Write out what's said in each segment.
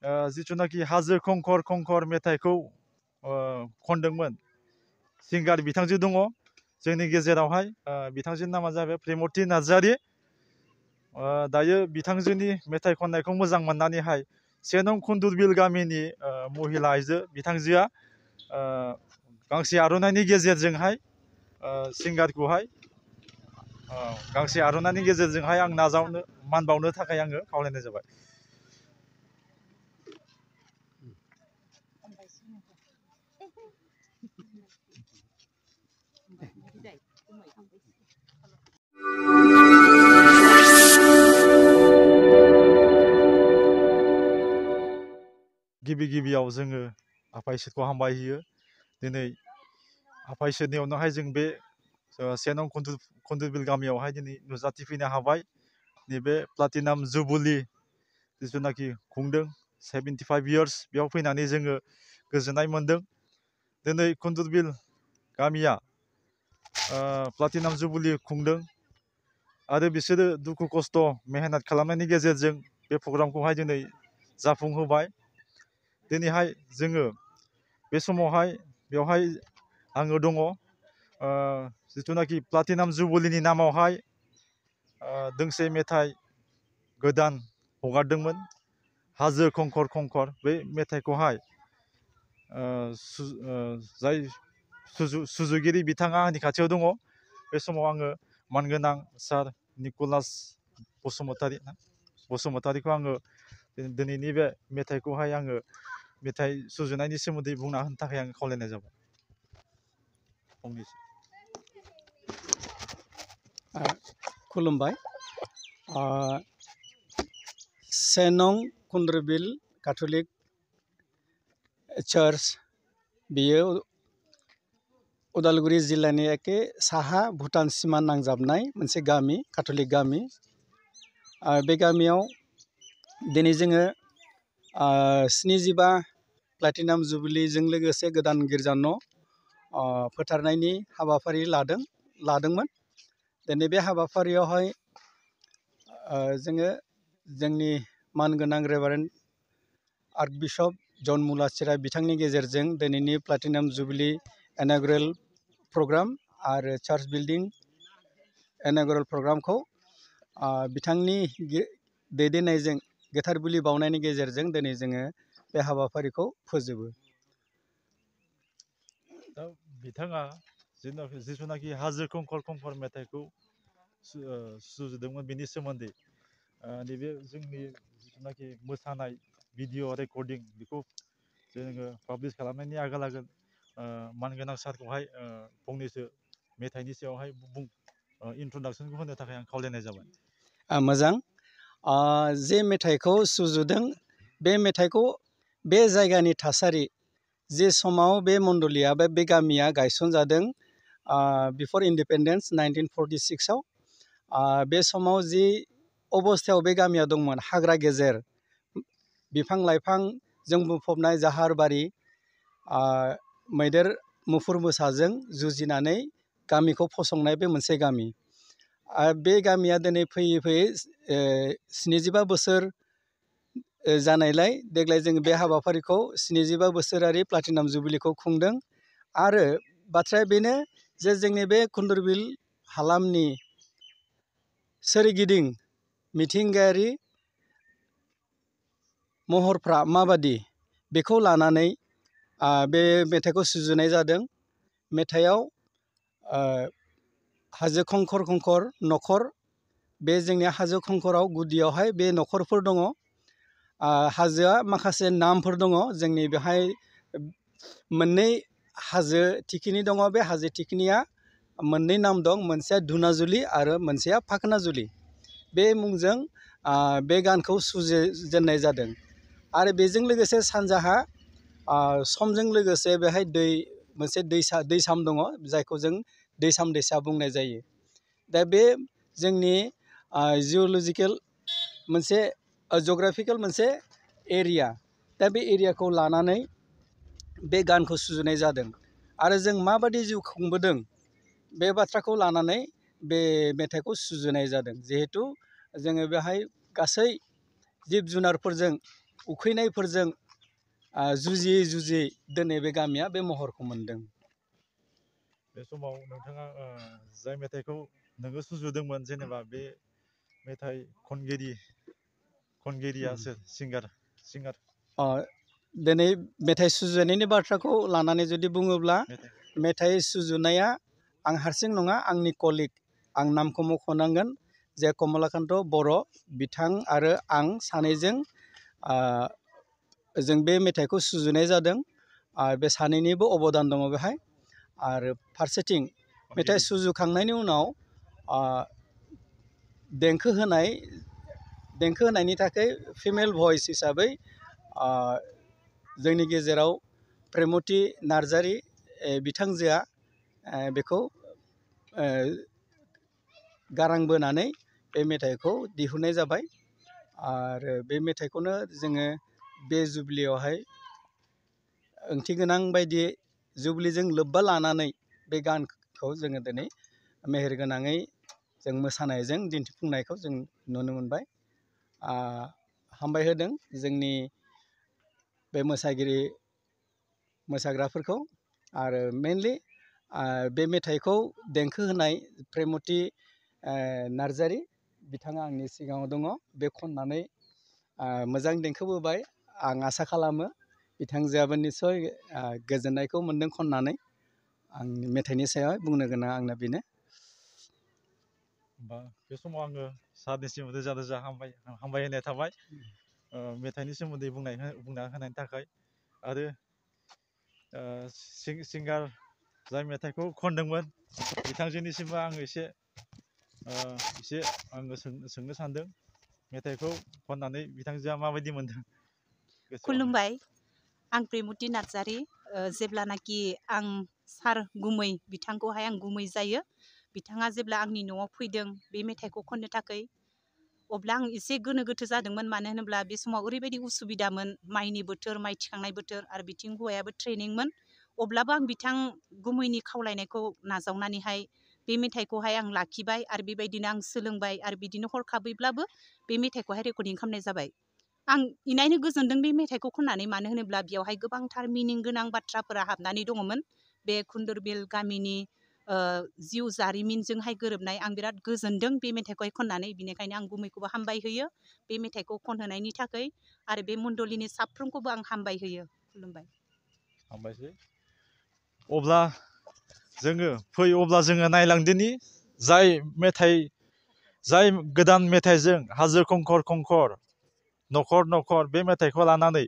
जिथुनाखि हाजो खंखर खंखर मेथाइखौ खनदोंमोन सिंगार बिथांजो दङ जोंनि गेजेरावहाय बिथांजोनि नामा जाबाय प्रेमथि नार्जारि दायो बिथांजोनि मेथाइ खननायखौ मोजां मोननानैहाय 7 नं खुन्दुरबिल गामिनि महिला आइजो बिथांजोआ गांसे आर'नाइनि गेजेरजोंहाय सिंगारखौहाय गांसे आर'नाइनि गेजेरजोंहाय आं नाजावनो मान बावनो थाखाय आङो खावलायनाय जाबाय। गिबियाव जोङो आफा इसोरखौ हामबाय होयो। दिनै आफा इसोरनि अननायावहाय जों बे 7 नं खुन्दुरबिल गामियावहाय दिनै नुजाथिफैनो हाबाय। नैबे प्लाटिनाम जुबुलि जिथुनाखि खुंदों 75 इयार्स बेयाव फैनानै जोङो गोजोननाय मोन्दों। दिनै खुन्दुरबिल गामिया प्लाटिनाम जुबुलि खुंदों आरो बिसोरो दुखु खस्थ' मेहनत खालामनायनि गेजेरजों बे प्रग्रामखौहाय दिनै जाफुंहोबाय। दिनैहाय जोङो बे समावहाय बेवहाय आङो दङ जिथुनाखि प्लाटिनाम जुबुलिनि नामावहाय दोंसे मेथाइ गोदान हगारदोंमोन हाजो खंखर खंखर। बे मेथाइखौहाय जाय सुजुगिरि बिथाङा आंनि खाथियाव दङ। बे समाव आङो मानगोनां सार निकलास बसुमतारिखौ आङो दिनैनि बे मेथाइखौहाय आङो मेथाइ सुजुनायनि सोमोन्दै बुंना होनो थाखाय आं खावलायनाय जाबाय। खुलुमबाय। 7 नं खुन्दुरबिल कैथलिक चार्च बियो उदालगुरि जिल्लानि एके साहा भुटान सिमा नांजाबनाय मोनसे गामि कैथलिक गामि। बे गामियाव दिनै जोङो 75 प्लाटिनाम जुबुलिजों लोगोसे गोदान गिर्जा न' फोथारनायनि हाबाफारि लादोंमोन। दिनै बे हाबाफारियावहाय जोङो जोंनि मानगोनां रेभारेन्ड आर्कबिशप जन मुलासिरा बिथांनि गेजेरजों दिनैनि प्लाटिनाम जुबुलि इनॉग्रेल प्रग्राम आरो चार्च बिल्डिं इनॉग्रेल प्रग्रामखौ बिथांनि दैदेननायजों गोथार बोलि बावनायनि गेजेरजों दिनै जोङो बे हाबाफारिखौ फोजोबो। दा बिथाङा जिथुनाखि हाजो खंखर खंखर मेथाइखौ सुजुदोंमोन बेनि सोमोन्दै नैबे जोंनि जिथुनाखि मोसानाय भिडिअ रेकर्डिं बेखौ जोङो पाब्लिश खालामनायनि आगोल मानगोनां सारखौहाय फंनैसो मेथाइनि सायावहाय इन्ट्रडाक्सनखौ होनो थाखाय आं खावलायनाय जाबाय। मोजां। जे मेथाइखौ सुजुदों बे मेथाइखौ बे जायगानि थासारि जे समाव बे मण्डलिया बे गामिया गायसनजादों बिफोर इन्डिपेन्डेन्स 1946आव बे समाव जि अबस्थायाव बे गामिया दंमोन हाग्रा गेजेर बिफां लाइफांजों बुंफबनाय जाहारबारि मैदेर मुफुर मोसाजों जुजिनानै गामिखौ फसंनाय बे मोनसे गामि। बे गामिया दिनै फैयै फैयै 75 बोसोर जानायलाय देग्लाय जों बे हाबाफारिखौ 75 बोसोरारि प्लाटिनाम जुबुलिखौ खुंदों। आरो बाथ्राया बेनो जे जोंनि बे खुन्दुरबिल हालामनि सोरगिदिं मिथिंगायारि महरफ्रा माबादि बेखौ लानानै बे मेथाइखौ सुजुनाय जादों। मेथाइयाव हाजो खंखर खंखर न'खर बे जोंनि हाजो खंखराव गुदियावहाय बे न'खरफोर दङ। हाजोआ माखासे नामफोर दङ जोंनि बेहाय मोननै हाजो थिखिनि दङ। बे हाजो थिखिनिया मोननै नाम दं मोनसेया धुनाजुलि आरो मोनसेया फाखोनाजुलि। बे मुंजों बे गानखौ सुजुजेननाय जादों। आरो बेजों लोगोसे सानजाहा समजों लोगोसे बेहाय मोनसे दैसाम दङ जायखौ जों दैसाम दैसा बुंनाय जायो। दा बे जोंनि जिअलजिकेल मोनसे जिअग्राफिकेल मोनसे एरिया। दा बे एरियाखौ लानानै बे गानखौ सुजुनाय जादों। आरो जों माबादि जिउ खुंबोदों बे बाथ्राखौ लानानै बे मेथाइखौ सुजुनाय जादों। जिहेतु जोङो बेहाय गासै जिब जुनारफोरजों उखैनायफोरजों जुजियै जुजियै दिनै बे गामिया बे महरखौ मोन्दों। बे समाव नोंथाङा जाय मेथाइखौ नोङो सुजुदोंमोन जेनेबा बे मेथाइ खनगिरिया सोर सिंगार दिनै मेथाइ सुजुनायनि बाथ्राखौ लानानै जुदि बुङोब्ला मेथाइ सुजुनाया आं हारसिं नङा आंनि कलिग आं नामखौ मख'नांगोन जे कमलाकान्त बर' बिथां आरो आं सानैजों जों बे मेथाइखौ सुजुनाय जादों बे सानैनिबो अबदान दङ बेहाय आरो फारसेथिं मेथाइ सुजुखांनायनि उनाव देंखो होनायनि थाखाय फिमेल भइस हिसाबै जोंनि गेजेराव प्रेमथि नार्जारि बिथांजोआ बेखौ गारां बोनानै बे मेथाइखौ दिहुननाय जाबाय आरो बे मेथाइखौनो जोङो बे जुब्लियावहाय ओंथि गोनां बायदि जुब्लिजों लोब्बा लानानै बे गानखौ जोङो दिनै मेहेरगोनाङै जों मोसानायजों दिन्थिफुंनायखौ जों नुनो मोनबाय। हामबाय होदों जोंनि बे मोसाग्राफोरखौ आरो मेनलि बे मेथाइखौ देंखो होनाय प्रेमथि नार्जारि बिथाङा आंनि सिगाङाव दङ बे खननानै मोजां देंखो बोबाय आं आसा खालामो बिथांजोआबो निस्सय गोजोननायखौ मोन्दों खननानै आंनि मेथाइनि सायाव बुंनो गोनां आंना बेनो। बे समाव आङो सारनिसिम रोजा रोजा हामबायहोनाय थाबाय मेथाइनि सोमोन्दै बुंना होनायनि थाखाय आरो सिंगार जाय मेथाइखौ खनदोंमोन बिथांजोनिसिमबो आङो एसे आङो सोंनो सानदों मेथाइखौ खननानै बिथांजोआ माबायदि मोनदों? खुलुमबाय आं प्रेमथि नार्जारि जेब्लानाखि आं सार गुमै बिथांखौहाय आं गुमै जायो बिथाङा जेब्ला आंनि न'आव फैदों बे मेथाइखौ खननो थाखाय अब्ला आं एसे गोनो गोथो जादोंमोन मानो होनोब्ला बे समाव ओरैबायदि उसुबिदामोन माइनि बोथोर माइ थिखांनाय बोथोर आरो बिथिं हौवायाबो ट्रेनिंमोन अब्लाबो आं बिथां गुमैनि खावलायनायखौ नाजावनानैहाय बे मेथाइखौहाय आं लाखिबाय आरो बेबायदिनो आं सोलोंबाय आरो बिदिनो हरखाबैब्लाबो बे मेथाइखौहाय रेकर्डिं खालामनाय जाबाय। आं इनायनो गोजोनदों बे मेथाइखौ खननानै मानो होनोब्ला बेयावहाय गोबांथार मिनिं गोनां बाथ्राफोरा हाबनानै दङमोन बे खुन्दुरबिल गामिनि जिउ जारिमिनजोंहाय गोरोबनाय आं बिराद गोजोनदों बे मेथाइखौहाय खननानै बिनिखायनो आं गुमैखौबो हामबाय होयो बे मेथाइखौ खनहोनायनि थाखाय आरो बे मण्डलिनि साफ्रोमखौबो आं हामबाय होयो। खुलुमबाय। हामबायसै अब्ला जोङो नायलांदोनि जाय गोदान मेथाइजों हाजो खंखर खंखर नखर नखर बे मेथाइखौ लानानै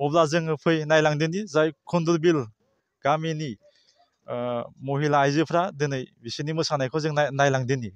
अब्ला जोङो नायलांदोनि जाय खुन्दुरबिल गामिनि महिला आइजोफ्रा दिनै बिसोरनि मोसानायखौ जों नायलांदोनि।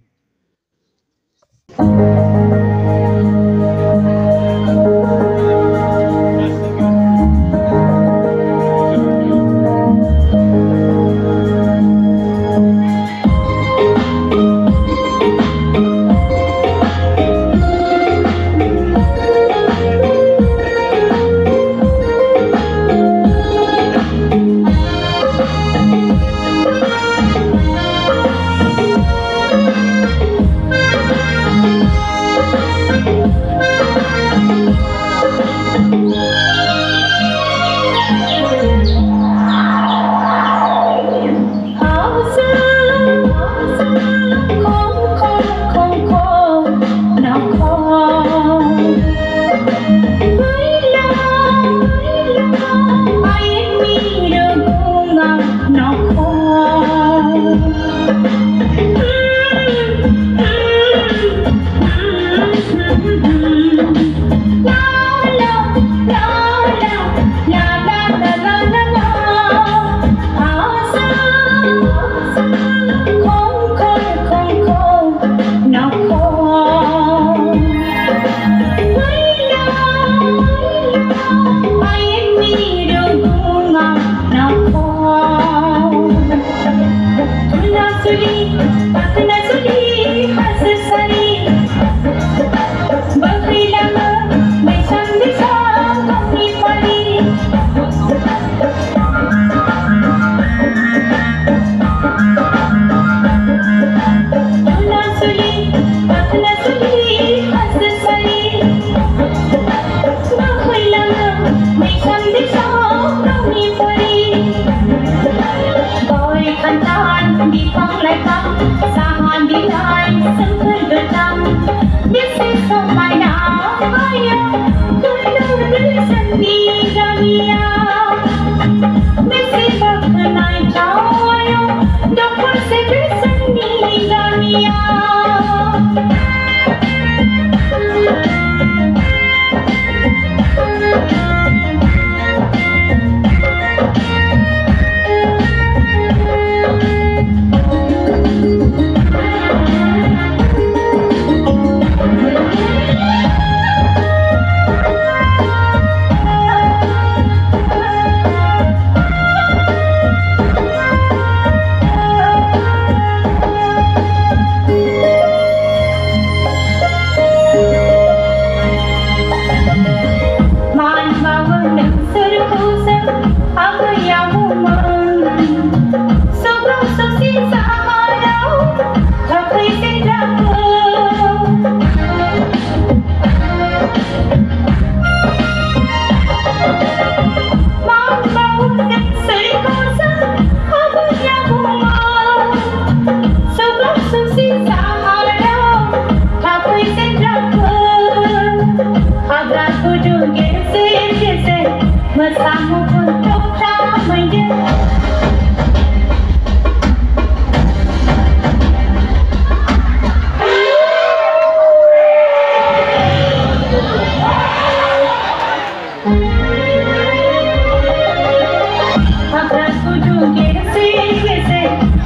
bersama untuk ramai.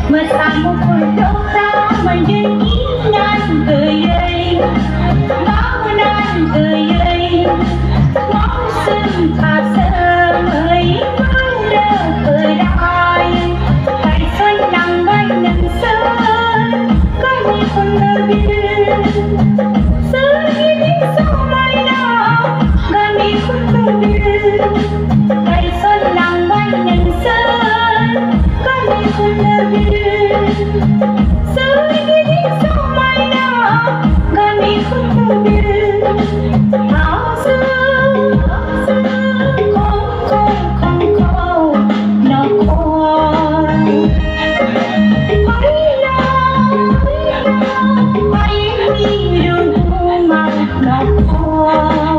Bersama untuk ramai ingat gayai, bangunan gayai, mau sempah semai pada kedai, hai senang banyak sen, kami pun lebih, segini semuanya, kami pun lebih, hai senang banyak sen, kami pun lebih. Segini semuanya kami kumpul asal kong nakor Marilah air rumah nakor